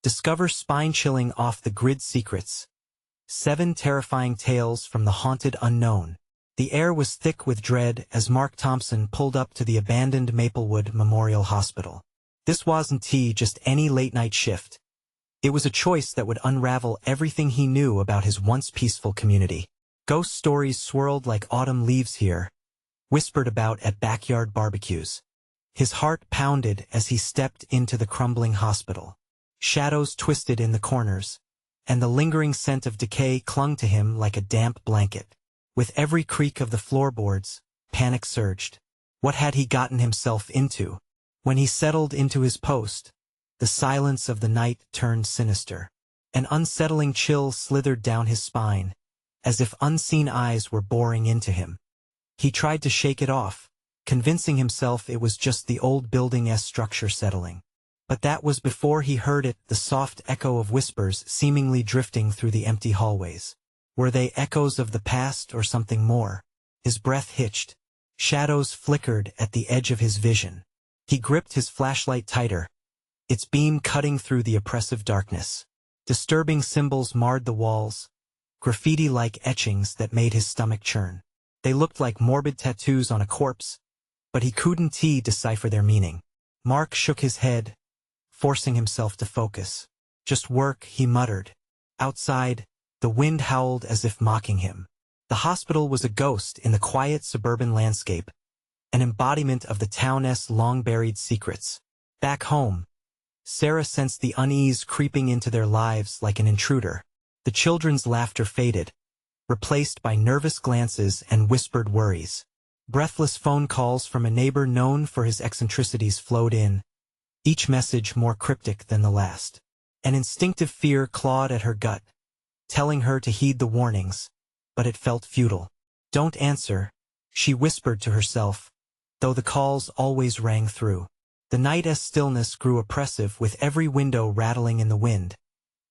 Discover spine-chilling off-the-grid secrets. 7 terrifying tales from the haunted unknown. The air was thick with dread as Mark Thompson pulled up to the abandoned Maplewood Memorial Hospital. This wasn't just any late-night shift. It was a choice that would unravel everything he knew about his once peaceful community. Ghost stories swirled like autumn leaves here, whispered about at backyard barbecues. His heart pounded as he stepped into the crumbling hospital. Shadows twisted in the corners, and the lingering scent of decay clung to him like a damp blanket. With every creak of the floorboards, panic surged. What had he gotten himself into? When he settled into his post, the silence of the night turned sinister. An unsettling chill slithered down his spine, as if unseen eyes were boring into him. He tried to shake it off, convincing himself it was just the old building's structure settling. But that was before he heard it, the soft echo of whispers seemingly drifting through the empty hallways. Were they echoes of the past or something more? His breath hitched. Shadows flickered at the edge of his vision. He gripped his flashlight tighter, its beam cutting through the oppressive darkness. Disturbing symbols marred the walls, graffiti-like etchings that made his stomach churn. They looked like morbid tattoos on a corpse, but he couldn't decipher their meaning. Mark shook his head, forcing himself to focus. Just work, he muttered. Outside, the wind howled as if mocking him. The hospital was a ghost in the quiet suburban landscape, an embodiment of the town's long-buried secrets. Back home, Sarah sensed the unease creeping into their lives like an intruder. The children's laughter faded, replaced by nervous glances and whispered worries. Breathless phone calls from a neighbor known for his eccentricities flowed in, each message more cryptic than the last. An instinctive fear clawed at her gut, telling her to heed the warnings, but it felt futile. "Don't answer," she whispered to herself, though the calls always rang through. The night's stillness grew oppressive with every window rattling in the wind,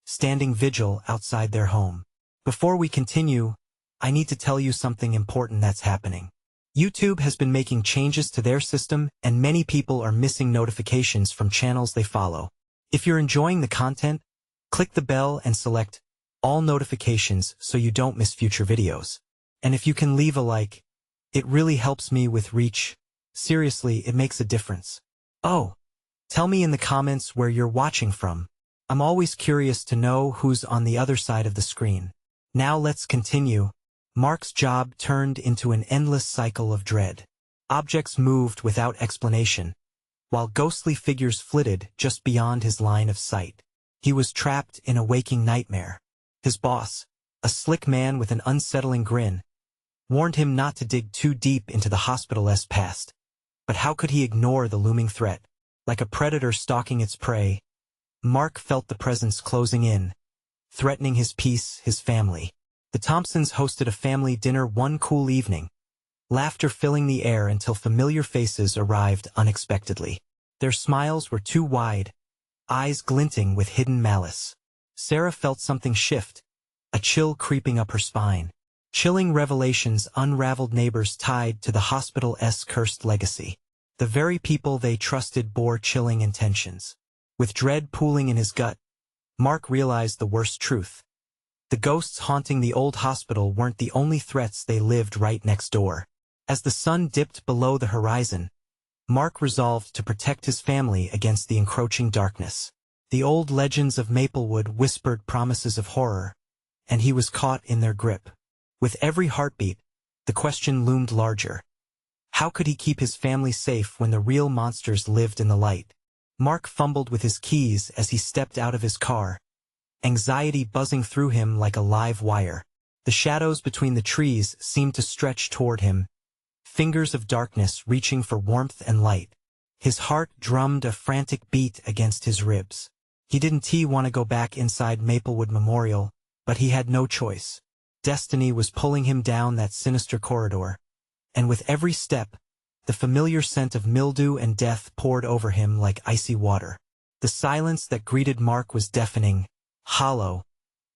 standing vigil outside their home. Before we continue, I need to tell you something important that's happening. YouTube has been making changes to their system, and many people are missing notifications from channels they follow. If you're enjoying the content, click the bell and select all notifications so you don't miss future videos. And if you can leave a like, it really helps me with reach. Seriously, it makes a difference. Oh, tell me in the comments where you're watching from. I'm always curious to know who's on the other side of the screen. Now let's continue. Mark's job turned into an endless cycle of dread. Objects moved without explanation, while ghostly figures flitted just beyond his line of sight. He was trapped in a waking nightmare. His boss, a slick man with an unsettling grin, warned him not to dig too deep into the hospital's past. But how could he ignore the looming threat? Like a predator stalking its prey, Mark felt the presence closing in, threatening his peace, his family. The Thompsons hosted a family dinner one cool evening, laughter filling the air until familiar faces arrived unexpectedly. Their smiles were too wide, eyes glinting with hidden malice. Sarah felt something shift, a chill creeping up her spine. Chilling revelations unraveled neighbors tied to the hospital's cursed legacy. The very people they trusted bore chilling intentions. With dread pooling in his gut, Mark realized the worst truth. The ghosts haunting the old hospital weren't the only threats, they lived right next door. As the sun dipped below the horizon, Mark resolved to protect his family against the encroaching darkness. The old legends of Maplewood whispered promises of horror, and he was caught in their grip. With every heartbeat, the question loomed larger. How could he keep his family safe when the real monsters lived in the light? Mark fumbled with his keys as he stepped out of his car, anxiety buzzing through him like a live wire. The shadows between the trees seemed to stretch toward him, fingers of darkness reaching for warmth and light. His heart drummed a frantic beat against his ribs. He didn't want to go back inside Maplewood Memorial, but he had no choice. Destiny was pulling him down that sinister corridor, and with every step, the familiar scent of mildew and death poured over him like icy water. The silence that greeted Mark was deafening, hollow,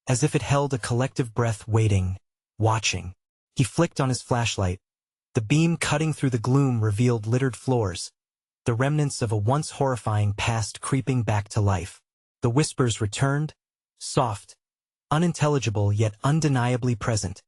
as if it held a collective breath waiting, watching. He flicked on his flashlight. The beam cutting through the gloom revealed littered floors, the remnants of a once horrifying past creeping back to life. The whispers returned, soft, unintelligible yet undeniably present,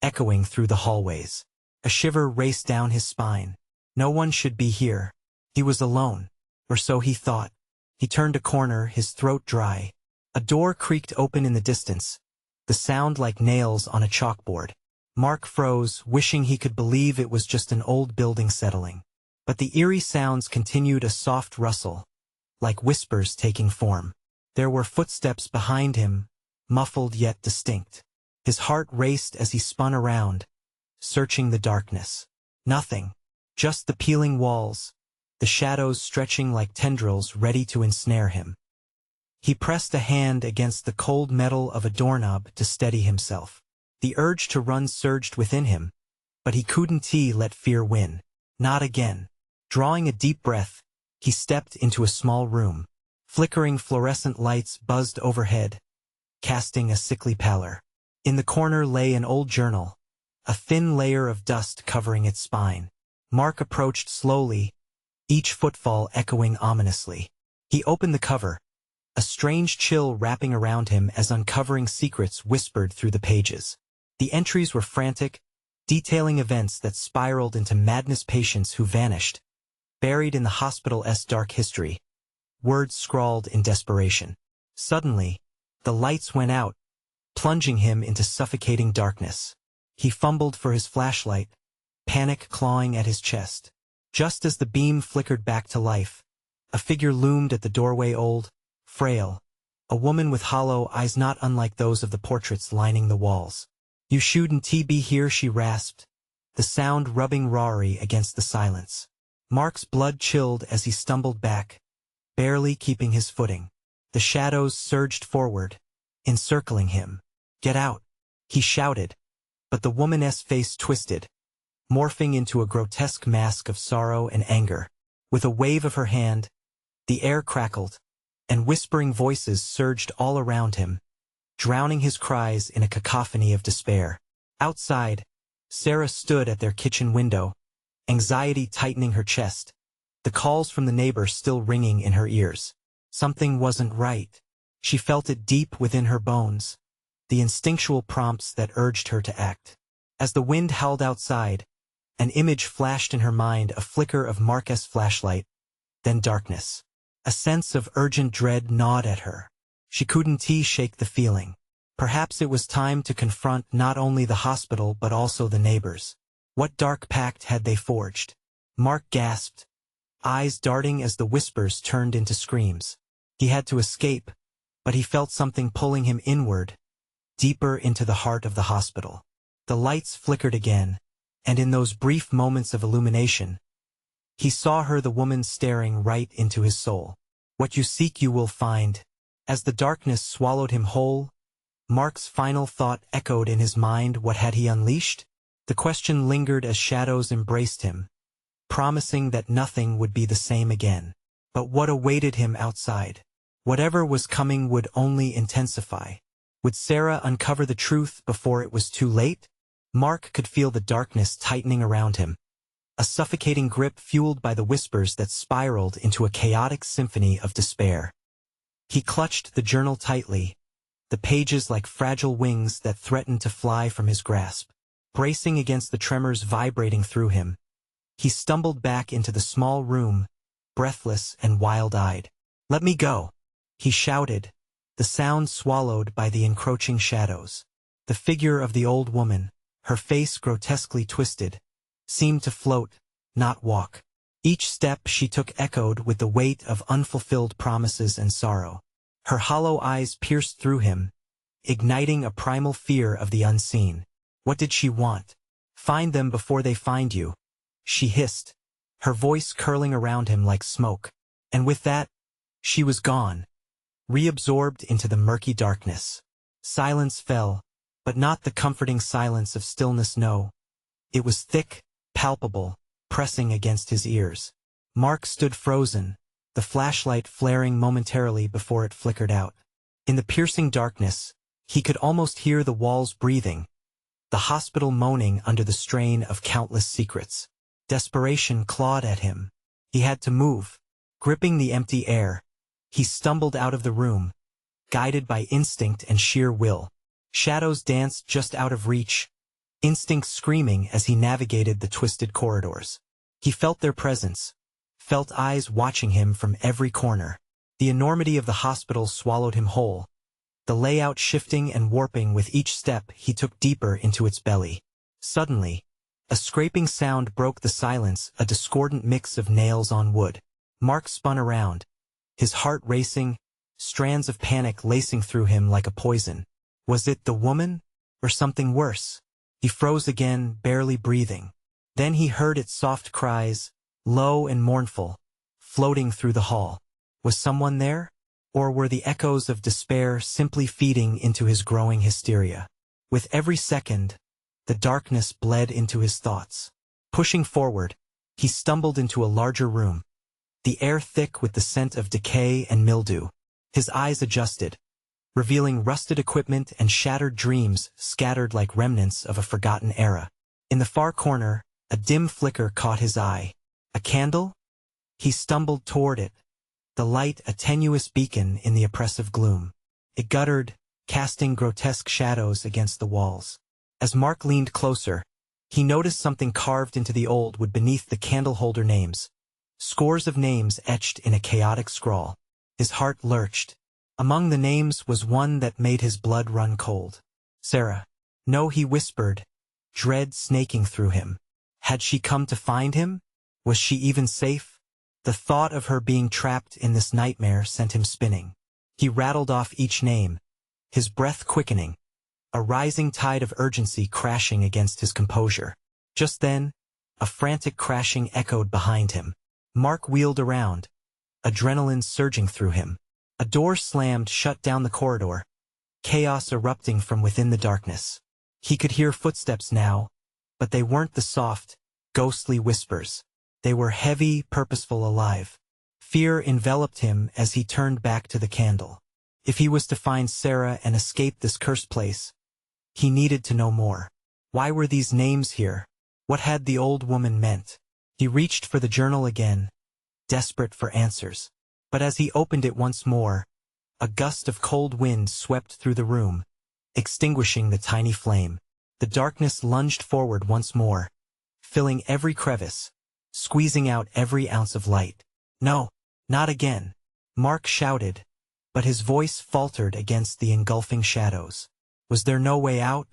echoing through the hallways. A shiver raced down his spine. No one should be here. He was alone, or so he thought. He turned a corner, his throat dry. A door creaked open in the distance, the sound like nails on a chalkboard. Mark froze, wishing he could believe it was just an old building settling. But the eerie sounds continued, a soft rustle, like whispers taking form. There were footsteps behind him, muffled yet distinct. His heart raced as he spun around, searching the darkness. Nothing, just the peeling walls, the shadows stretching like tendrils ready to ensnare him. He pressed a hand against the cold metal of a doorknob to steady himself. The urge to run surged within him, but he couldn't let fear win. Not again. Drawing a deep breath, he stepped into a small room. Flickering fluorescent lights buzzed overhead, casting a sickly pallor. In the corner lay an old journal, a thin layer of dust covering its spine. Mark approached slowly, each footfall echoing ominously. He opened the cover, a strange chill wrapping around him as uncovering secrets whispered through the pages. The entries were frantic, detailing events that spiraled into madness, patients who vanished, buried in the hospital's dark history, words scrawled in desperation. Suddenly, the lights went out, plunging him into suffocating darkness. He fumbled for his flashlight, panic clawing at his chest. Just as the beam flickered back to life, a figure loomed at the doorway, old, frail, a woman with hollow eyes not unlike those of the portraits lining the walls. "You shouldn't be here," she rasped, the sound rubbing rawly against the silence. Mark's blood chilled as he stumbled back, barely keeping his footing. The shadows surged forward, encircling him. "Get out," he shouted, but the woman's face twisted, morphing into a grotesque mask of sorrow and anger. With a wave of her hand, the air crackled, and whispering voices surged all around him, drowning his cries in a cacophony of despair. Outside, Sarah stood at their kitchen window, anxiety tightening her chest, the calls from the neighbor still ringing in her ears. Something wasn't right. She felt it deep within her bones, the instinctual prompts that urged her to act. As the wind howled outside, an image flashed in her mind, a flicker of Mark's flashlight, then darkness. A sense of urgent dread gnawed at her. She couldn't shake the feeling. Perhaps it was time to confront not only the hospital but also the neighbors. What dark pact had they forged? Mark gasped, eyes darting as the whispers turned into screams. He had to escape, but he felt something pulling him inward, deeper into the heart of the hospital. The lights flickered again, and in those brief moments of illumination, he saw her, the woman staring right into his soul. "What you seek you will find." As the darkness swallowed him whole, Mark's final thought echoed in his mind. What had he unleashed? The question lingered as shadows embraced him, promising that nothing would be the same again. But what awaited him outside? Whatever was coming would only intensify. Would Sarah uncover the truth before it was too late? Mark could feel the darkness tightening around him, a suffocating grip fueled by the whispers that spiraled into a chaotic symphony of despair. He clutched the journal tightly, the pages like fragile wings that threatened to fly from his grasp. Bracing against the tremors vibrating through him, he stumbled back into the small room, breathless and wild-eyed. "Let me go," he shouted, the sound swallowed by the encroaching shadows. The figure of the old woman, her face grotesquely twisted, seemed to float, not walk. Each step she took echoed with the weight of unfulfilled promises and sorrow. Her hollow eyes pierced through him, igniting a primal fear of the unseen. What did she want? "Find them before they find you," she hissed, her voice curling around him like smoke. And with that, she was gone, reabsorbed into the murky darkness. Silence fell, but not the comforting silence of stillness, no. It was thick, palpable, pressing against his ears. Mark stood frozen, the flashlight flaring momentarily before it flickered out. In the piercing darkness, he could almost hear the walls breathing, the hospital moaning under the strain of countless secrets. Desperation clawed at him. He had to move. Gripping the empty air, he stumbled out of the room, guided by instinct and sheer will. Shadows danced just out of reach, instinct screaming as he navigated the twisted corridors. He felt their presence, felt eyes watching him from every corner. The enormity of the hospital swallowed him whole, the layout shifting and warping with each step he took deeper into its belly. Suddenly, a scraping sound broke the silence, a discordant mix of nails on wood. Mark spun around, his heart racing, strands of panic lacing through him like a poison. Was it the woman, or something worse? He froze again, barely breathing. Then he heard its soft cries, low and mournful, floating through the hall. Was someone there? Or were the echoes of despair simply feeding into his growing hysteria? With every second, the darkness bled into his thoughts. Pushing forward, he stumbled into a larger room, the air thick with the scent of decay and mildew. His eyes adjusted, revealing rusted equipment and shattered dreams scattered like remnants of a forgotten era. In the far corner, a dim flicker caught his eye. A candle? He stumbled toward it, the light a tenuous beacon in the oppressive gloom. It guttered, casting grotesque shadows against the walls. As Mark leaned closer, he noticed something carved into the old wood beneath the candle holder: names. Scores of names etched in a chaotic scrawl. His heart lurched. Among the names was one that made his blood run cold. Sarah. No, he whispered, dread snaking through him. Had she come to find him? Was she even safe? The thought of her being trapped in this nightmare sent him spinning. He rattled off each name, his breath quickening, a rising tide of urgency crashing against his composure. Just then, a frantic crashing echoed behind him. Mark wheeled around, adrenaline surging through him. A door slammed shut down the corridor, chaos erupting from within the darkness. He could hear footsteps now, but they weren't the soft, ghostly whispers. They were heavy, purposeful, alive. Fear enveloped him as he turned back to the candle. If he was to find Sarah and escape this cursed place, he needed to know more. Why were these names here? What had the old woman meant? He reached for the journal again, desperate for answers. But as he opened it once more, a gust of cold wind swept through the room, extinguishing the tiny flame. The darkness lunged forward once more, filling every crevice, squeezing out every ounce of light. No, not again, Mark shouted, but his voice faltered against the engulfing shadows. Was there no way out?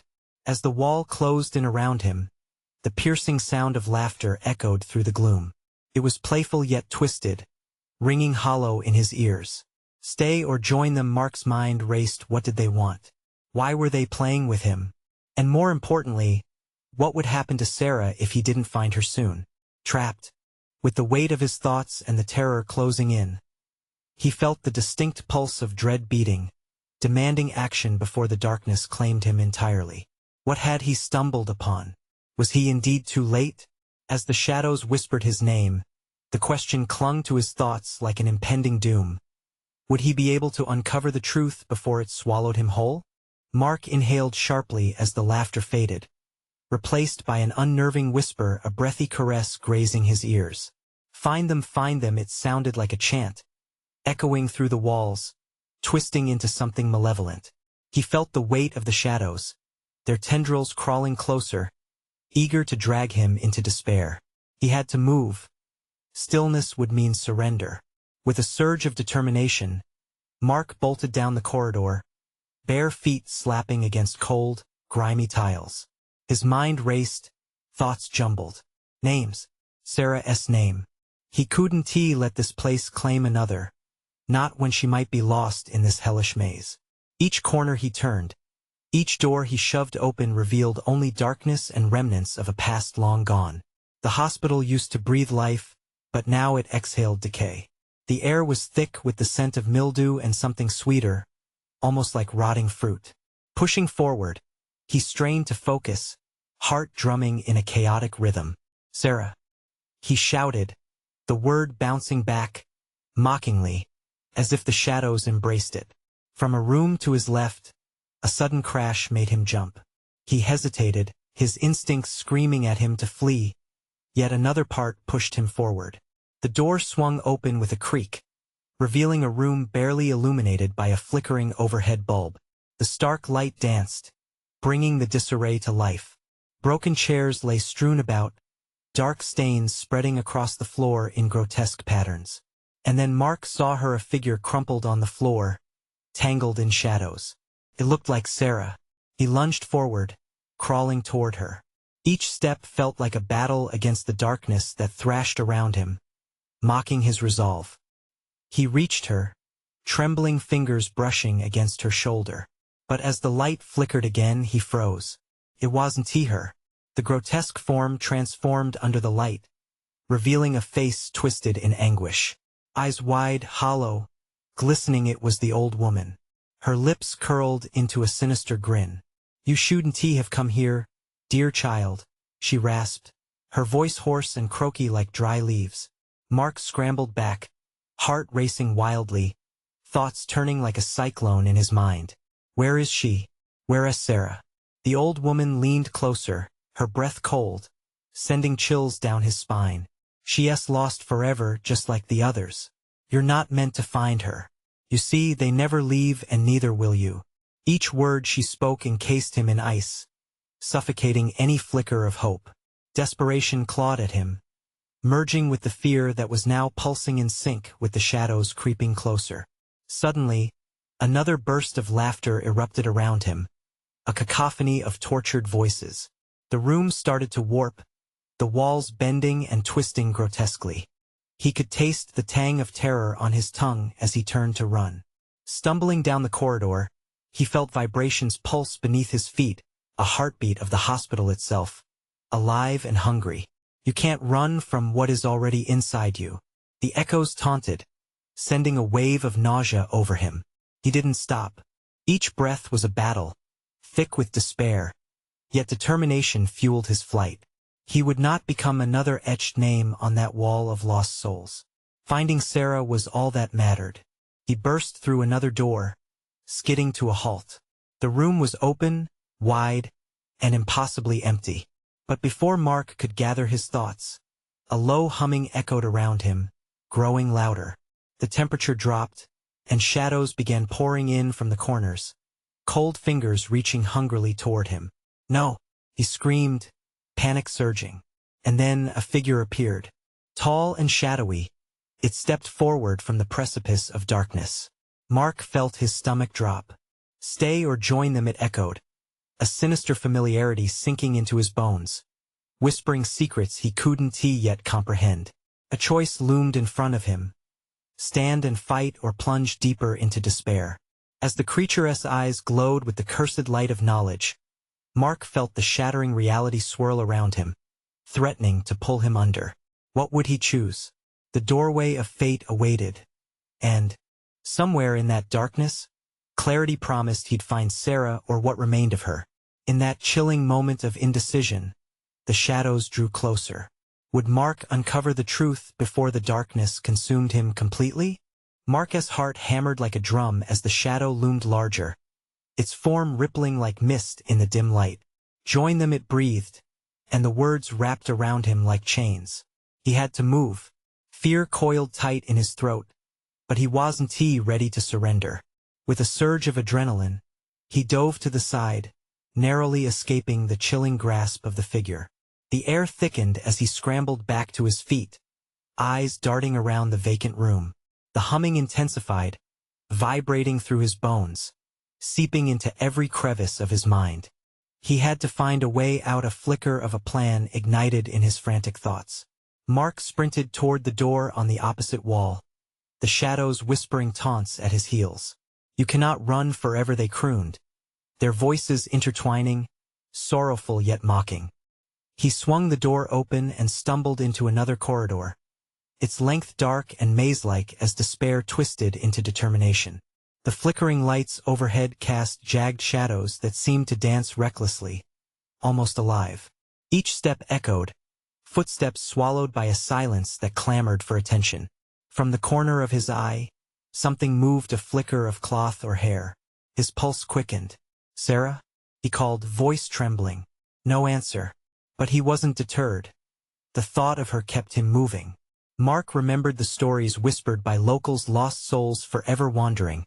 As the wall closed in around him, the piercing sound of laughter echoed through the gloom. It was playful yet twisted, ringing hollow in his ears. Stay or join them? Mark's mind raced. What did they want? Why were they playing with him? And more importantly, what would happen to Sarah if he didn't find her soon? Trapped, with the weight of his thoughts and the terror closing in, he felt the distinct pulse of dread beating, demanding action before the darkness claimed him entirely. What had he stumbled upon? Was he indeed too late? As the shadows whispered his name, the question clung to his thoughts like an impending doom. Would he be able to uncover the truth before it swallowed him whole? Mark inhaled sharply as the laughter faded, replaced by an unnerving whisper, a breathy caress grazing his ears. Find them, it sounded like a chant, echoing through the walls, twisting into something malevolent. He felt the weight of the shadows, their tendrils crawling closer, eager to drag him into despair. He had to move. Stillness would mean surrender. With a surge of determination, Mark bolted down the corridor, bare feet slapping against cold, grimy tiles. His mind raced, thoughts jumbled. Names. Sarah's name. He couldn't let this place claim another, not when she might be lost in this hellish maze. Each corner he turned, each door he shoved open revealed only darkness and remnants of a past long gone. The hospital used to breathe life, but now it exhaled decay. The air was thick with the scent of mildew and something sweeter, almost like rotting fruit. Pushing forward, he strained to focus, heart drumming in a chaotic rhythm. Sarah. He shouted, the word bouncing back, mockingly, as if the shadows embraced it. From a room to his left, a sudden crash made him jump. He hesitated, his instincts screaming at him to flee, yet another part pushed him forward. The door swung open with a creak, revealing a room barely illuminated by a flickering overhead bulb. The stark light danced, bringing the disarray to life. Broken chairs lay strewn about, dark stains spreading across the floor in grotesque patterns. And then Mark saw her, a figure crumpled on the floor, tangled in shadows. It looked like Sarah. He lunged forward, crawling toward her. Each step felt like a battle against the darkness that thrashed around him, mocking his resolve. He reached her, trembling fingers brushing against her shoulder. But as the light flickered again, he froze. It wasn't her. The grotesque form transformed under the light, revealing a face twisted in anguish. Eyes wide, hollow, glistening. It was the old woman. Her lips curled into a sinister grin. "You shouldn't have come here, dear child," she rasped, her voice hoarse and croaky like dry leaves. Mark scrambled back, heart racing wildly, thoughts turning like a cyclone in his mind. Where is she? Where is Sarah? The old woman leaned closer, her breath cold, sending chills down his spine. "She's lost forever, just like the others. You're not meant to find her. You see, they never leave, and neither will you." Each word she spoke encased him in ice, suffocating any flicker of hope. Desperation clawed at him, merging with the fear that was now pulsing in sync with the shadows creeping closer. Suddenly, another burst of laughter erupted around him, a cacophony of tortured voices. The room started to warp, the walls bending and twisting grotesquely. He could taste the tang of terror on his tongue as he turned to run. Stumbling down the corridor, he felt vibrations pulse beneath his feet, a heartbeat of the hospital itself, alive and hungry. "You can't run from what is already inside you," the echoes taunted, sending a wave of nausea over him. He didn't stop. Each breath was a battle, thick with despair, yet determination fueled his flight. He would not become another etched name on that wall of lost souls. Finding Sarah was all that mattered. He burst through another door, skidding to a halt. The room was open, wide, and impossibly empty. But before Mark could gather his thoughts, a low humming echoed around him, growing louder. The temperature dropped, and shadows began pouring in from the corners, cold fingers reaching hungrily toward him. "No!" he screamed, panic surging. And then a figure appeared, tall and shadowy. It stepped forward from the precipice of darkness. Mark felt his stomach drop. "Stay or join them," it echoed, a sinister familiarity sinking into his bones, whispering secrets he couldn't yet comprehend. A choice loomed in front of him: stand and fight or plunge deeper into despair. As the creature's eyes glowed with the cursed light of knowledge, Mark felt the shattering reality swirl around him, threatening to pull him under. What would he choose? The doorway of fate awaited, and, somewhere in that darkness, clarity promised he'd find Sarah or what remained of her. In that chilling moment of indecision, the shadows drew closer. Would Mark uncover the truth before the darkness consumed him completely? Mark's heart hammered like a drum as the shadow loomed larger, its form rippling like mist in the dim light. "Join them," it breathed, and the words wrapped around him like chains. He had to move. Fear coiled tight in his throat, but he wasn't ready to surrender. With a surge of adrenaline, he dove to the side, narrowly escaping the chilling grasp of the figure. The air thickened as he scrambled back to his feet, eyes darting around the vacant room. The humming intensified, vibrating through his bones, seeping into every crevice of his mind. He had to find a way out. A flicker of a plan ignited in his frantic thoughts. Mark sprinted toward the door on the opposite wall, the shadows whispering taunts at his heels. "You cannot run forever," they crooned, their voices intertwining, sorrowful yet mocking. He swung the door open and stumbled into another corridor, its length dark and maze-like as despair twisted into determination. The flickering lights overhead cast jagged shadows that seemed to dance recklessly, almost alive. Each step echoed, footsteps swallowed by a silence that clamored for attention. From the corner of his eye, something moved, a flicker of cloth or hair. His pulse quickened. "Sarah?" he called, voice trembling. No answer. But he wasn't deterred. The thought of her kept him moving. Mark remembered the stories whispered by locals, lost souls forever wandering,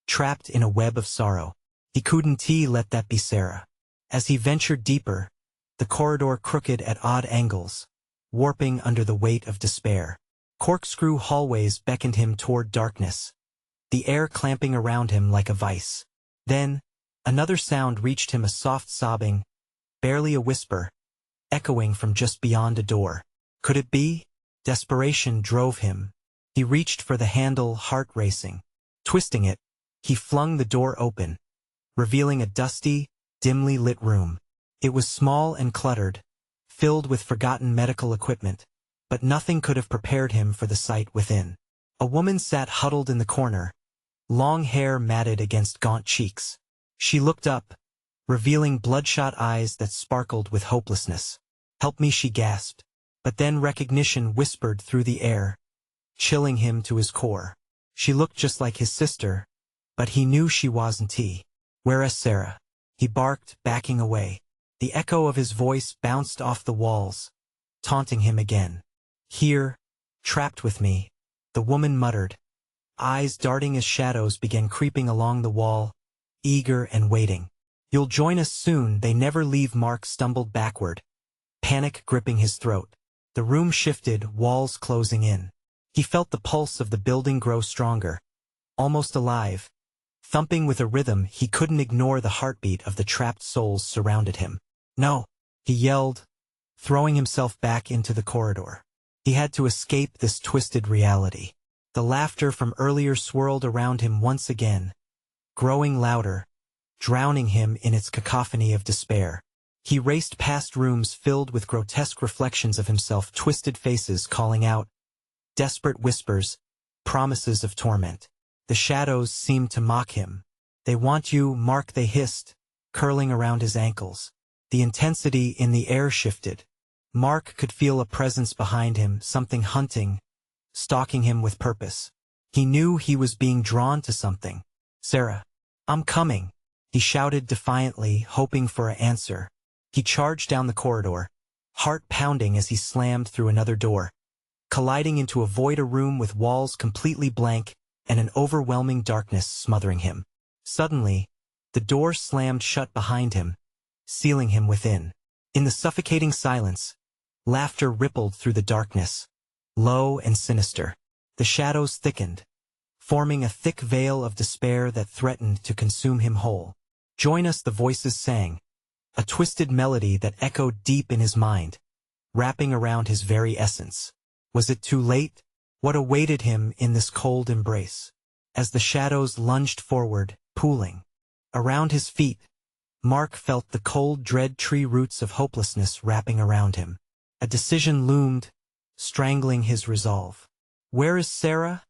trapped in a web of sorrow. He couldn't let that be Sarah. As he ventured deeper, the corridor crooked at odd angles, warping under the weight of despair. Corkscrew hallways beckoned him toward darkness, the air clamping around him like a vice. Then, another sound reached him, a soft sobbing, barely a whisper, echoing from just beyond a door. Could it be? Desperation drove him. He reached for the handle, heart racing. Twisting it, he flung the door open, revealing a dusty, dimly lit room. It was small and cluttered, filled with forgotten medical equipment, but nothing could have prepared him for the sight within. A woman sat huddled in the corner, long hair matted against gaunt cheeks. She looked up, revealing bloodshot eyes that sparkled with hopelessness. "Help me," she gasped. But then recognition whispered through the air, chilling him to his core. She looked just like his sister, but he knew she wasn't he. "Where's Sarah?" he barked, backing away. The echo of his voice bounced off the walls, taunting him again. "Here, trapped with me," the woman muttered, eyes darting as shadows began creeping along the wall, eager and waiting. "You'll join us soon." They never leave. Mark stumbled backward, panic gripping his throat. The room shifted, walls closing in. He felt the pulse of the building grow stronger, almost alive, thumping with a rhythm he couldn't ignore. The heartbeat of the trapped souls surrounded him. "No!" he yelled, throwing himself back into the corridor. He had to escape this twisted reality. The laughter from earlier swirled around him once again, growing louder, drowning him in its cacophony of despair. He raced past rooms filled with grotesque reflections of himself, twisted faces calling out, desperate whispers, promises of torment. The shadows seemed to mock him. "They want you, Mark," they hissed, curling around his ankles. The intensity in the air shifted. Mark could feel a presence behind him, something hunting, stalking him with purpose. He knew he was being drawn to something. "Sarah, I'm coming," he shouted defiantly, hoping for an answer. He charged down the corridor, heart pounding as he slammed through another door, colliding into a void, a room with walls completely blank and an overwhelming darkness smothering him. Suddenly, the door slammed shut behind him, sealing him within. In the suffocating silence, laughter rippled through the darkness, low and sinister. The shadows thickened, forming a thick veil of despair that threatened to consume him whole. "Join us," the voices sang, a twisted melody that echoed deep in his mind, wrapping around his very essence. Was it too late? What awaited him in this cold embrace? As the shadows lunged forward, pooling around his feet, Mark felt the cold dread tree roots of hopelessness wrapping around him. A decision loomed, strangling his resolve. "Where is Sarah?"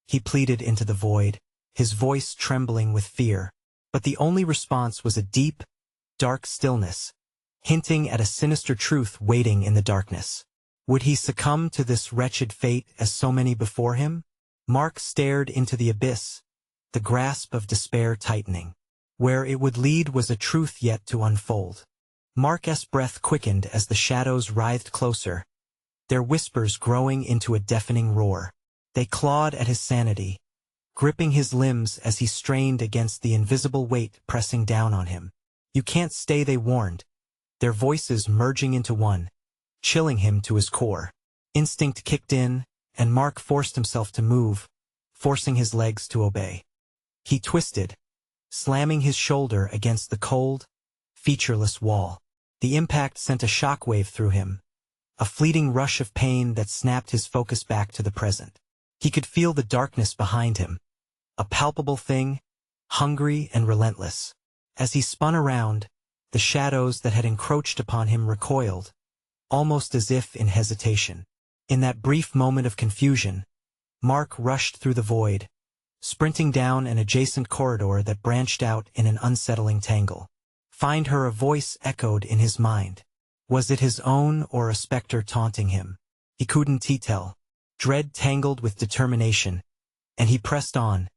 he pleaded into the void, his voice trembling with fear. But the only response was a deep, dark stillness, hinting at a sinister truth waiting in the darkness. Would he succumb to this wretched fate as so many before him? Mark stared into the abyss, the grasp of despair tightening. Where it would lead was a truth yet to unfold. Mark's breath quickened as the shadows writhed closer, their whispers growing into a deafening roar. They clawed at his sanity, gripping his limbs as he strained against the invisible weight pressing down on him. "You can't stay," they warned, their voices merging into one, chilling him to his core. Instinct kicked in, and Mark forced himself to move, forcing his legs to obey. He twisted, slamming his shoulder against the cold, featureless wall. The impact sent a shockwave through him, a fleeting rush of pain that snapped his focus back to the present. He could feel the darkness behind him, a palpable thing, hungry and relentless. As he spun around, the shadows that had encroached upon him recoiled, almost as if in hesitation. In that brief moment of confusion, Mark rushed through the void, sprinting down an adjacent corridor that branched out in an unsettling tangle. "Find her," a voice echoed in his mind. Was it his own or a specter taunting him? He couldn't tell. Dread tangled with determination, and he pressed on,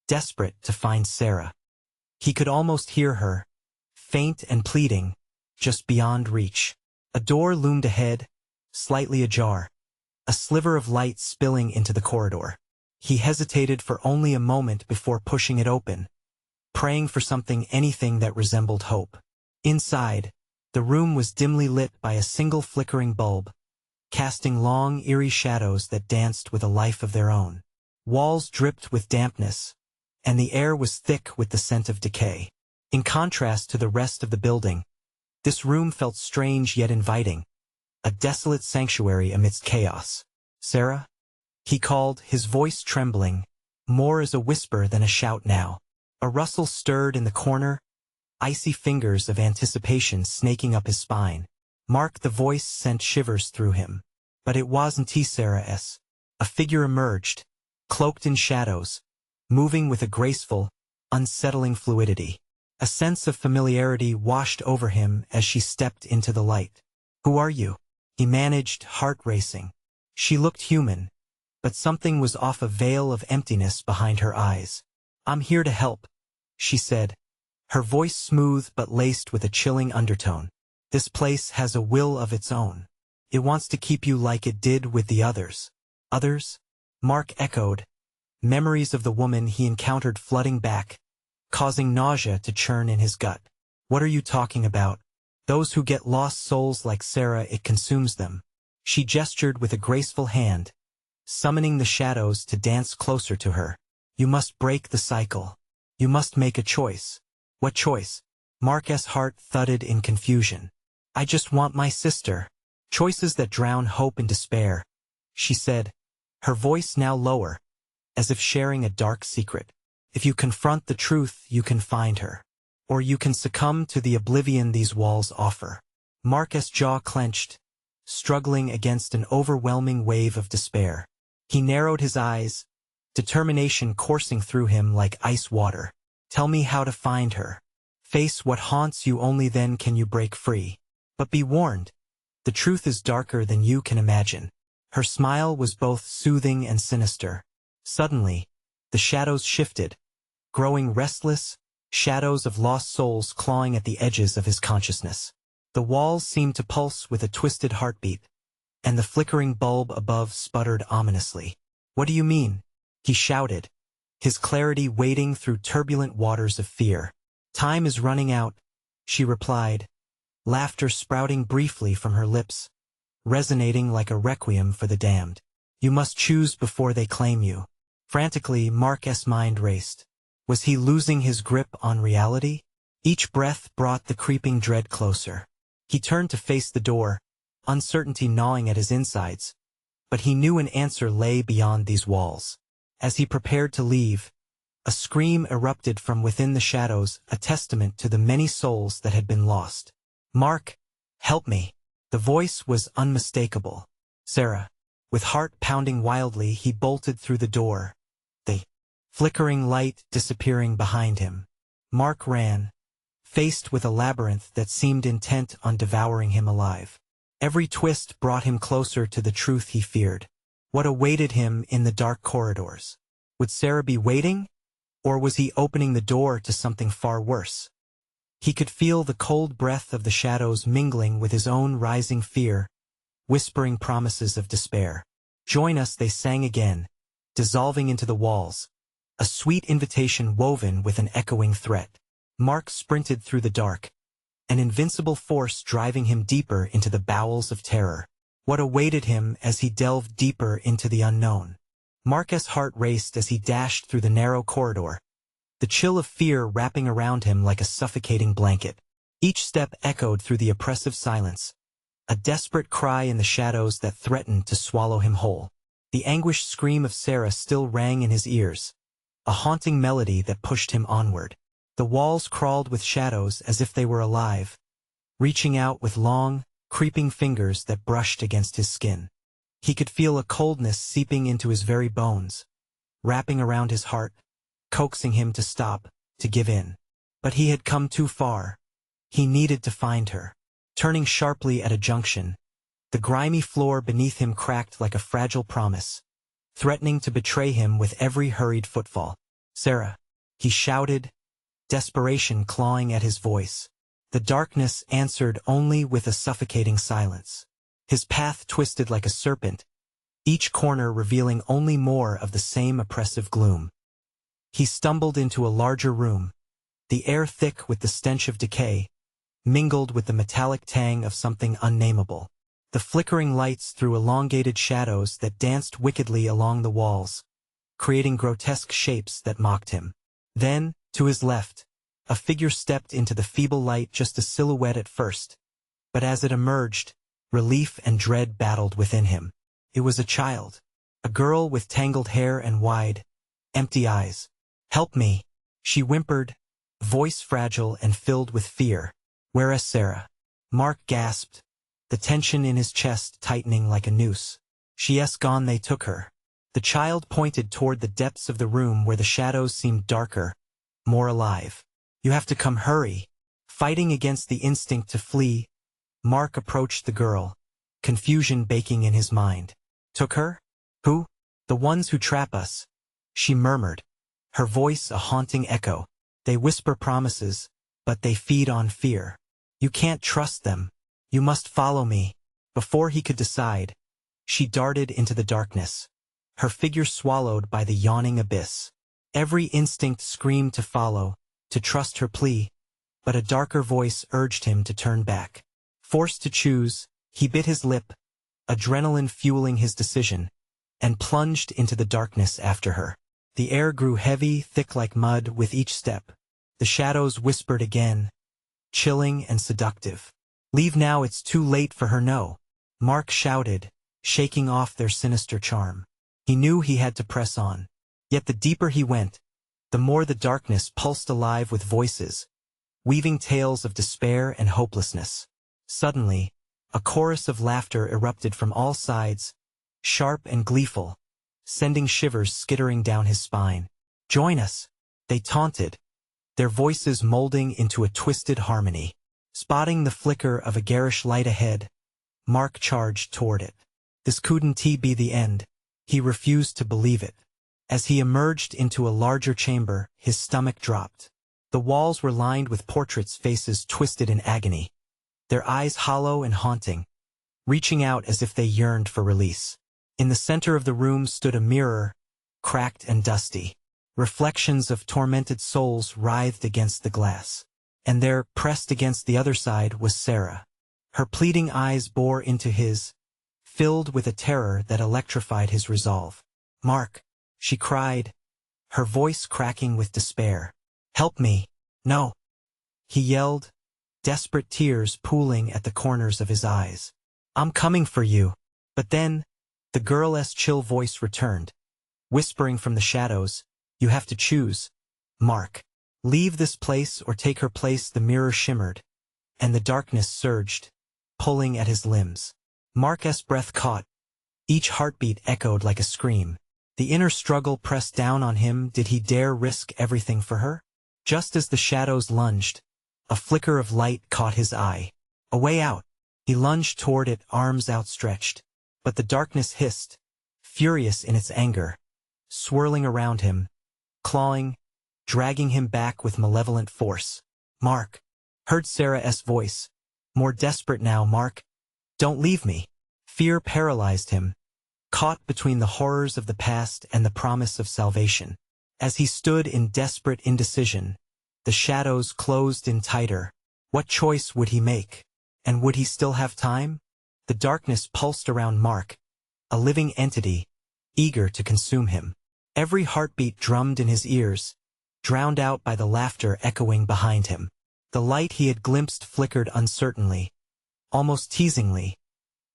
desperate to find Sarah. He could almost hear her, faint and pleading, just beyond reach. A door loomed ahead, slightly ajar, a sliver of light spilling into the corridor. He hesitated for only a moment before pushing it open, praying for anything that resembled hope. Inside, the room was dimly lit by a single flickering bulb, casting long, eerie shadows that danced with a life of their own. Walls dripped with dampness, and the air was thick with the scent of decay. In contrast to the rest of the building, this room felt strange yet inviting, a desolate sanctuary amidst chaos. "Sarah?" he called, his voice trembling, more as a whisper than a shout now. A rustle stirred in the corner, icy fingers of anticipation snaking up his spine. Mark, the voice sent shivers through him. But it wasn't Sarah's. A figure emerged, cloaked in shadows, moving with a graceful, unsettling fluidity. A sense of familiarity washed over him as she stepped into the light. "Who are you?" he managed, heart racing. She looked human, but something was off, a veil of emptiness behind her eyes. "I'm here to help," she said, her voice smooth but laced with a chilling undertone. "This place has a will of its own. It wants to keep you like it did with the others." "Others?" Mark echoed, memories of the woman he encountered flooding back, causing nausea to churn in his gut. "What are you talking about?" "Those who get lost souls like Sarah, it consumes them." She gestured with a graceful hand, summoning the shadows to dance closer to her. "You must break the cycle. You must make a choice." "What choice?" Mark's heart thudded in confusion. "I just want my sister." "Choices that drown hope and despair," she said, her voice now lower, as if sharing a dark secret. "If you confront the truth, you can find her. Or you can succumb to the oblivion these walls offer." Mark's jaw clenched, struggling against an overwhelming wave of despair. He narrowed his eyes, determination coursing through him like ice water. "Tell me how to find her. Face what haunts you, only then can you break free. But be warned, the truth is darker than you can imagine." Her smile was both soothing and sinister. Suddenly, the shadows shifted, growing restless, shadows of lost souls clawing at the edges of his consciousness. The walls seemed to pulse with a twisted heartbeat, and the flickering bulb above sputtered ominously. "What do you mean?" he shouted, his clarity wading through turbulent waters of fear. "Time is running out," she replied, laughter sprouting briefly from her lips, resonating like a requiem for the damned. "You must choose before they claim you." Frantically, Mark's mind raced. Was he losing his grip on reality? Each breath brought the creeping dread closer. He turned to face the door, uncertainty gnawing at his insides, but he knew an answer lay beyond these walls. As he prepared to leave, a scream erupted from within the shadows, a testament to the many souls that had been lost. "Mark, help me!" The voice was unmistakable. "Sarah." With heart pounding wildly, he bolted through the door, the flickering light disappearing behind him. Mark ran, faced with a labyrinth that seemed intent on devouring him alive. Every twist brought him closer to the truth he feared. What awaited him in the dark corridors? Would Sarah be waiting? Or was he opening the door to something far worse? He could feel the cold breath of the shadows mingling with his own rising fear, whispering promises of despair. "Join us," they sang again, dissolving into the walls, a sweet invitation woven with an echoing threat. Mark sprinted through the dark, an invincible force driving him deeper into the bowels of terror. What awaited him as he delved deeper into the unknown? Mark's heart raced as he dashed through the narrow corridor, the chill of fear wrapping around him like a suffocating blanket. Each step echoed through the oppressive silence, a desperate cry in the shadows that threatened to swallow him whole. The anguished scream of Sarah still rang in his ears, a haunting melody that pushed him onward. The walls crawled with shadows as if they were alive, reaching out with long, creeping fingers that brushed against his skin. He could feel a coldness seeping into his very bones, wrapping around his heart, coaxing him to stop, to give in. But he had come too far. He needed to find her. Turning sharply at a junction, the grimy floor beneath him cracked like a fragile promise, threatening to betray him with every hurried footfall. "Sarah," he shouted, desperation clawing at his voice. The darkness answered only with a suffocating silence. His path twisted like a serpent, each corner revealing only more of the same oppressive gloom. He stumbled into a larger room, the air thick with the stench of decay, mingled with the metallic tang of something unnameable. The flickering lights threw elongated shadows that danced wickedly along the walls, creating grotesque shapes that mocked him. Then, to his left, a figure stepped into the feeble light, just a silhouette at first, but as it emerged, relief and dread battled within him. It was a child, a girl with tangled hair and wide, empty eyes. "Help me," she whimpered, voice fragile and filled with fear. "Where is Sarah?" Mark gasped, the tension in his chest tightening like a noose. "She's gone, they took her." The child pointed toward the depths of the room where the shadows seemed darker, more alive. "You have to come, hurry." Fighting against the instinct to flee, Mark approached the girl, confusion baking in his mind. "Took her? Who?" "The ones who trap us," she murmured, her voice a haunting echo. "They whisper promises, but they feed on fear. You can't trust them. You must follow me." Before he could decide, she darted into the darkness, her figure swallowed by the yawning abyss. Every instinct screamed to follow, to trust her plea, but a darker voice urged him to turn back. Forced to choose, he bit his lip, adrenaline fueling his decision, and plunged into the darkness after her. The air grew heavy, thick like mud with each step. The shadows whispered again, chilling and seductive. "Leave now, it's too late for her, no," Mark shouted, shaking off their sinister charm. He knew he had to press on. Yet the deeper he went, the more the darkness pulsed alive with voices, weaving tales of despair and hopelessness. Suddenly, a chorus of laughter erupted from all sides, sharp and gleeful, sending shivers skittering down his spine. "Join us," they taunted, their voices molding into a twisted harmony. Spotting the flicker of a garish light ahead, Mark charged toward it. This couldn't be the end. He refused to believe it. As he emerged into a larger chamber, his stomach dropped. The walls were lined with portraits, faces twisted in agony, their eyes hollow and haunting, reaching out as if they yearned for release. In the center of the room stood a mirror, cracked and dusty. Reflections of tormented souls writhed against the glass. And there, pressed against the other side, was Sarah. Her pleading eyes bore into his, filled with a terror that electrified his resolve. "Mark," she cried, her voice cracking with despair. "Help me." "No," he yelled, desperate tears pooling at the corners of his eyes. "I'm coming for you." But then, the girl's chill voice returned, whispering from the shadows, "You have to choose, Mark. Leave this place or take her place." The mirror shimmered, and the darkness surged, pulling at his limbs. Mark's breath caught. Each heartbeat echoed like a scream. The inner struggle pressed down on him. Did he dare risk everything for her? Just as the shadows lunged, a flicker of light caught his eye. A way out. He lunged toward it, arms outstretched. But the darkness hissed, furious in its anger, swirling around him, clawing, dragging him back with malevolent force. "Mark," heard Sarah's voice, more desperate now. "Mark, don't leave me." Fear paralyzed him, caught between the horrors of the past and the promise of salvation. As he stood in desperate indecision, the shadows closed in tighter. What choice would he make? And would he still have time? The darkness pulsed around Mark, a living entity, eager to consume him. Every heartbeat drummed in his ears, drowned out by the laughter echoing behind him. The light he had glimpsed flickered uncertainly, almost teasingly,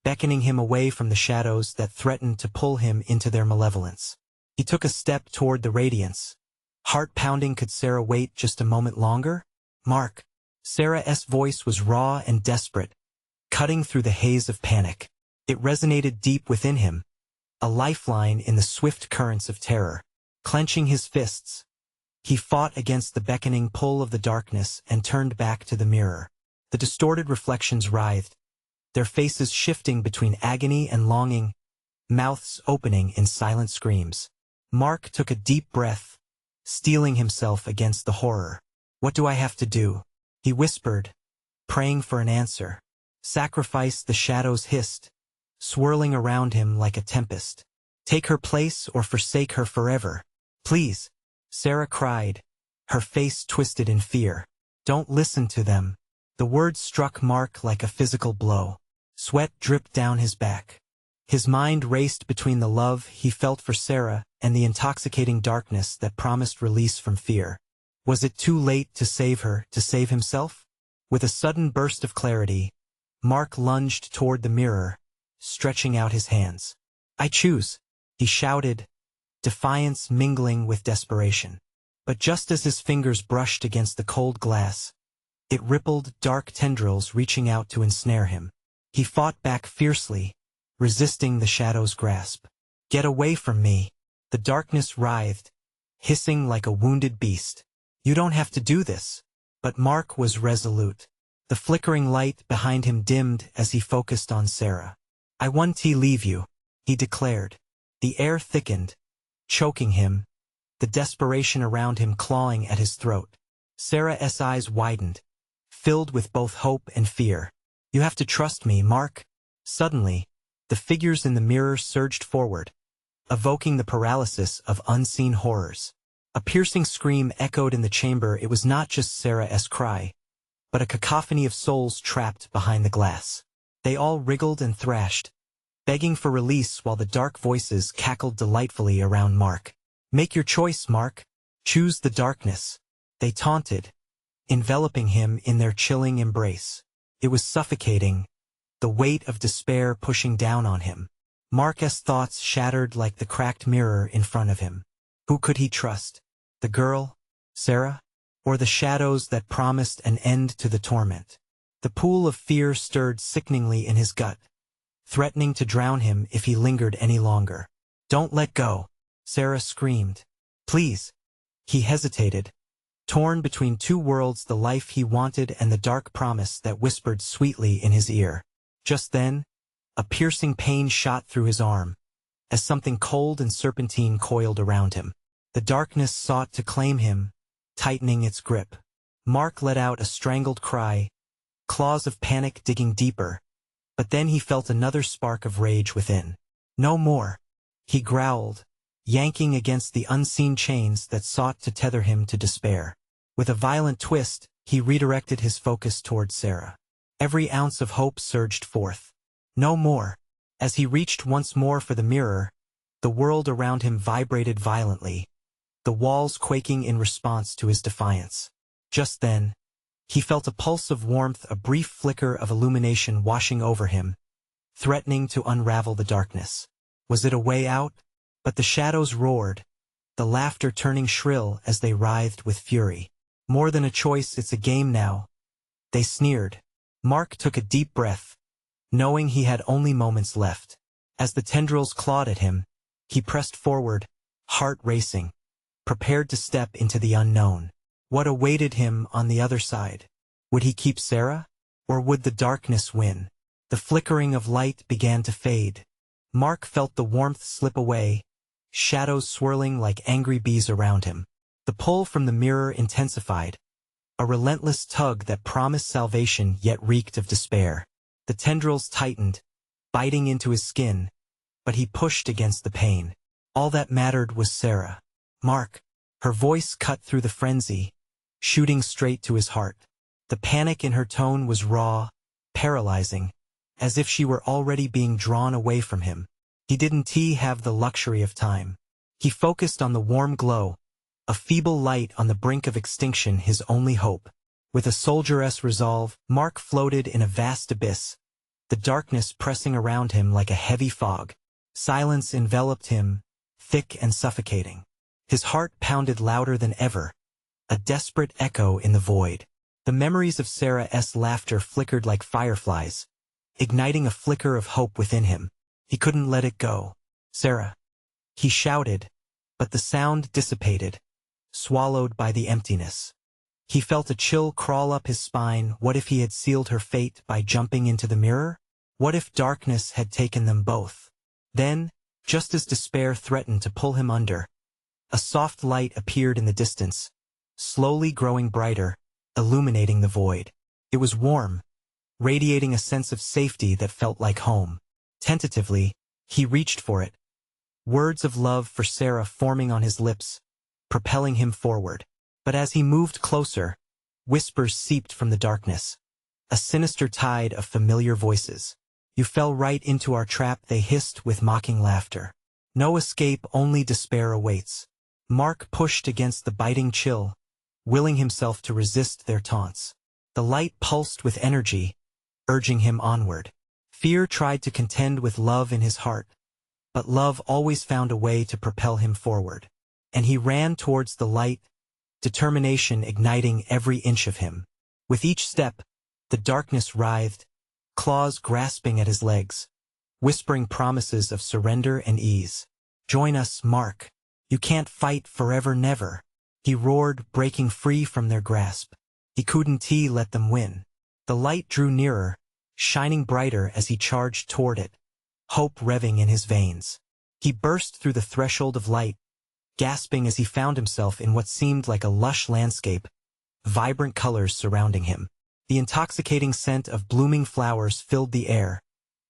beckoning him away from the shadows that threatened to pull him into their malevolence. He took a step toward the radiance, heart pounding. Could Sarah wait just a moment longer? "Mark." Sarah's voice was raw and desperate, cutting through the haze of panic. It resonated deep within him, a lifeline in the swift currents of terror. Clenching his fists, he fought against the beckoning pull of the darkness and turned back to the mirror. The distorted reflections writhed, their faces shifting between agony and longing, mouths opening in silent screams. Mark took a deep breath, steeling himself against the horror. "What do I have to do?" he whispered, praying for an answer. "Sacrifice," the shadows hissed, swirling around him like a tempest. Take her place or forsake her forever. Please, Sarah cried, her face twisted in fear. Don't listen to them. The words struck Mark like a physical blow. Sweat dripped down his back. His mind raced between the love he felt for Sarah and the intoxicating darkness that promised release from fear. Was it too late to save her, to save himself? With a sudden burst of clarity, Mark lunged toward the mirror, stretching out his hands. I choose, he shouted, defiance mingling with desperation. But just as his fingers brushed against the cold glass, it rippled dark tendrils reaching out to ensnare him. He fought back fiercely, resisting the shadow's grasp. Get away from me. The darkness writhed, hissing like a wounded beast. You don't have to do this. But Mark was resolute. The flickering light behind him dimmed as he focused on Sarah. I want to leave you, he declared. The air thickened, choking him, the desperation around him clawing at his throat. Sarah's eyes widened, filled with both hope and fear. You have to trust me, Mark. Suddenly, the figures in the mirror surged forward, evoking the paralysis of unseen horrors. A piercing scream echoed in the chamber. It was not just Sarah's cry, but a cacophony of souls trapped behind the glass. They all wriggled and thrashed, begging for release while the dark voices cackled delightfully around Mark. Make your choice, Mark. Choose the darkness. They taunted, enveloping him in their chilling embrace. It was suffocating, the weight of despair pushing down on him. Mark's thoughts shattered like the cracked mirror in front of him. Who could he trust? The girl, Sarah, or the shadows that promised an end to the torment? The pool of fear stirred sickeningly in his gut, threatening to drown him if he lingered any longer. Don't let go, Sarah screamed. Please. He hesitated, torn between two worlds, the life he wanted and the dark promise that whispered sweetly in his ear. Just then, a piercing pain shot through his arm, as something cold and serpentine coiled around him. The darkness sought to claim him, tightening its grip. Mark let out a strangled cry, claws of panic digging deeper, but then he felt another spark of rage within. No more, he growled, yanking against the unseen chains that sought to tether him to despair. With a violent twist, he redirected his focus toward Sarah. Every ounce of hope surged forth. No more. As he reached once more for the mirror, the world around him vibrated violently, the walls quaking in response to his defiance. Just then, he felt a pulse of warmth, a brief flicker of illumination washing over him, threatening to unravel the darkness. Was it a way out? But the shadows roared, the laughter turning shrill as they writhed with fury. More than a choice, it's a game now, they sneered. Mark took a deep breath, knowing he had only moments left. As the tendrils clawed at him, he pressed forward, heart racing, prepared to step into the unknown. What awaited him on the other side? Would he keep Sarah? Or would the darkness win? The flickering of light began to fade. Mark felt the warmth slip away, shadows swirling like angry bees around him. The pull from the mirror intensified, a relentless tug that promised salvation yet reeked of despair. The tendrils tightened, biting into his skin, but he pushed against the pain. All that mattered was Sarah. Mark. Her voice cut through the frenzy, shooting straight to his heart. The panic in her tone was raw, paralyzing, as if she were already being drawn away from him. He didn't have the luxury of time. He focused on the warm glow, a feeble light on the brink of extinction, his only hope. With a soldier's resolve, Mark floated in a vast abyss, the darkness pressing around him like a heavy fog. Silence enveloped him, thick and suffocating. His heart pounded louder than ever, a desperate echo in the void. The memories of Sarah's laughter flickered like fireflies, igniting a flicker of hope within him. He couldn't let it go. Sarah. He shouted, but the sound dissipated, swallowed by the emptiness. He felt a chill crawl up his spine. What if he had sealed her fate by jumping into the mirror? What if darkness had taken them both? Then, just as despair threatened to pull him under, a soft light appeared in the distance, slowly growing brighter, illuminating the void. It was warm, radiating a sense of safety that felt like home. Tentatively, he reached for it, words of love for Sarah forming on his lips, propelling him forward. But as he moved closer, whispers seeped from the darkness, a sinister tide of familiar voices. "You fell right into our trap," they hissed with mocking laughter. "No escape, only despair awaits." Mark pushed against the biting chill, willing himself to resist their taunts. The light pulsed with energy, urging him onward. Fear tried to contend with love in his heart, but love always found a way to propel him forward. And he ran towards the light, determination igniting every inch of him. With each step, the darkness writhed, claws grasping at his legs, whispering promises of surrender and ease. "Join us, Mark. You can't fight forever, never," he roared, breaking free from their grasp. He couldn't let them win. The light drew nearer, shining brighter as he charged toward it, hope revving in his veins. He burst through the threshold of light, gasping as he found himself in what seemed like a lush landscape, vibrant colors surrounding him. The intoxicating scent of blooming flowers filled the air,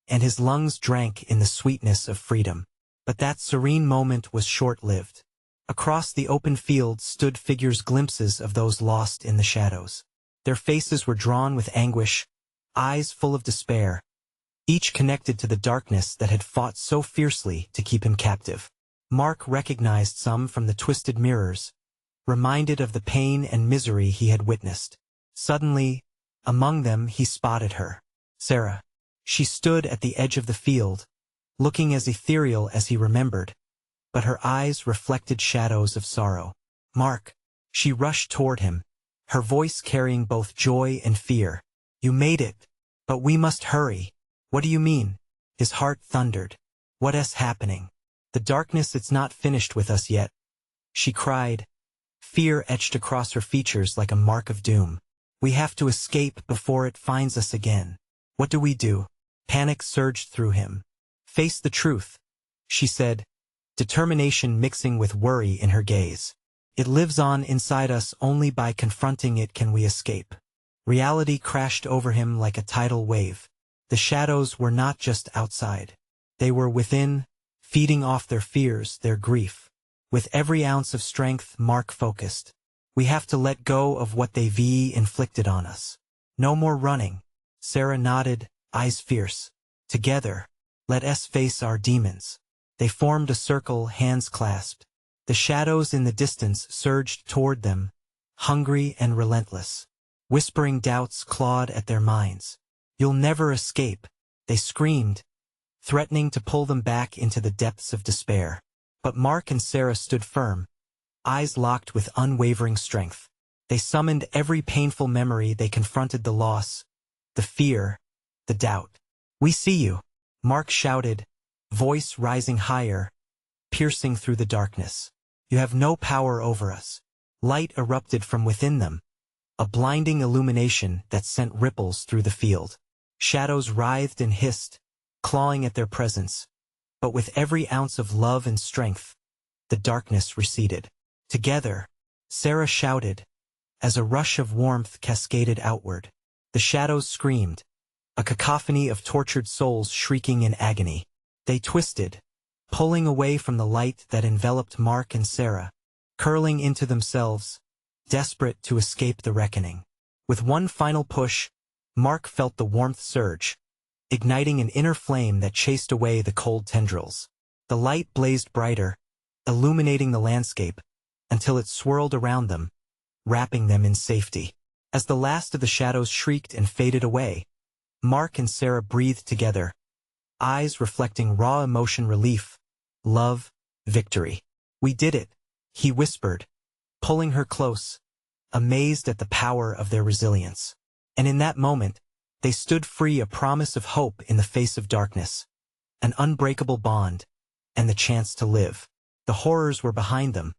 and his lungs drank in the sweetness of freedom. But that serene moment was short-lived. Across the open field stood figures, glimpses of those lost in the shadows. Their faces were drawn with anguish, eyes full of despair, each connected to the darkness that had fought so fiercely to keep him captive. Mark recognized some from the twisted mirrors, reminded of the pain and misery he had witnessed. Suddenly, among them he spotted her. Sarah. She stood at the edge of the field, looking as ethereal as he remembered, but her eyes reflected shadows of sorrow. "Mark." She rushed toward him, her voice carrying both joy and fear. "You made it, but we must hurry." "What do you mean?" His heart thundered. "What's happening?" "The darkness, it's not finished with us yet," she cried, fear etched across her features like a mark of doom. "We have to escape before it finds us again." "What do we do?" Panic surged through him. "Face the truth," she said, determination mixing with worry in her gaze. "It lives on inside us. Only by confronting it can we escape." Reality crashed over him like a tidal wave. The shadows were not just outside. They were within, feeding off their fears, their grief. With every ounce of strength, Mark focused. "We have to let go of what they've inflicted on us. No more running." Sarah nodded, eyes fierce. "Together, let us face our demons." They formed a circle, hands clasped. The shadows in the distance surged toward them, hungry and relentless. Whispering doubts clawed at their minds. "You'll never escape," they screamed, threatening to pull them back into the depths of despair. But Mark and Sarah stood firm, eyes locked with unwavering strength. They summoned every painful memory. They confronted the loss, the fear, the doubt. "We see you," Mark shouted, voice rising higher, piercing through the darkness. "You have no power over us." Light erupted from within them, a blinding illumination that sent ripples through the field. Shadows writhed and hissed, clawing at their presence. But with every ounce of love and strength, the darkness receded. "Together," Sarah shouted, as a rush of warmth cascaded outward. The shadows screamed, a cacophony of tortured souls shrieking in agony. They twisted, pulling away from the light that enveloped Mark and Sarah, curling into themselves, desperate to escape the reckoning. With one final push, Mark felt the warmth surge, igniting an inner flame that chased away the cold tendrils. The light blazed brighter, illuminating the landscape, until it swirled around them, wrapping them in safety. As the last of the shadows shrieked and faded away, Mark and Sarah breathed together, eyes reflecting raw emotion, relief, love, victory. "We did it," he whispered, pulling her close, amazed at the power of their resilience. And in that moment, they stood free, a promise of hope in the face of darkness, an unbreakable bond, and the chance to live. The horrors were behind them,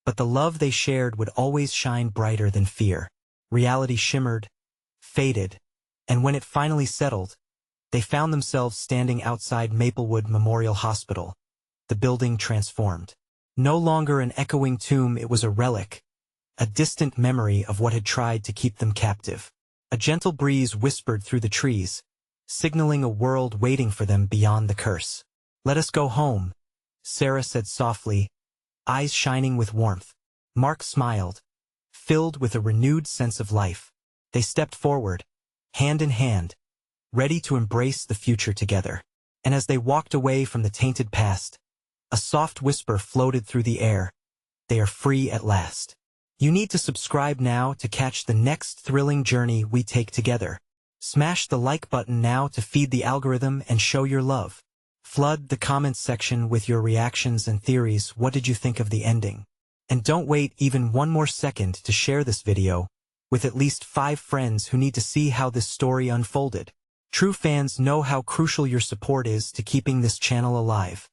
but the love they shared would always shine brighter than fear. Reality shimmered, faded, and when it finally settled, they found themselves standing outside Maplewood Memorial Hospital, the building transformed. No longer an echoing tomb, it was a relic, a distant memory of what had tried to keep them captive. A gentle breeze whispered through the trees, signaling a world waiting for them beyond the curse. "Let us go home," Sarah said softly, eyes shining with warmth. Mark smiled, filled with a renewed sense of life. They stepped forward, hand in hand, ready to embrace the future together. And as they walked away from the tainted past, a soft whisper floated through the air. They are free at last. You need to subscribe now to catch the next thrilling journey we take together. Smash the like button now to feed the algorithm and show your love. Flood the comments section with your reactions and theories. What did you think of the ending? And don't wait even one more second to share this video with at least 5 friends who need to see how this story unfolded. True fans know how crucial your support is to keeping this channel alive.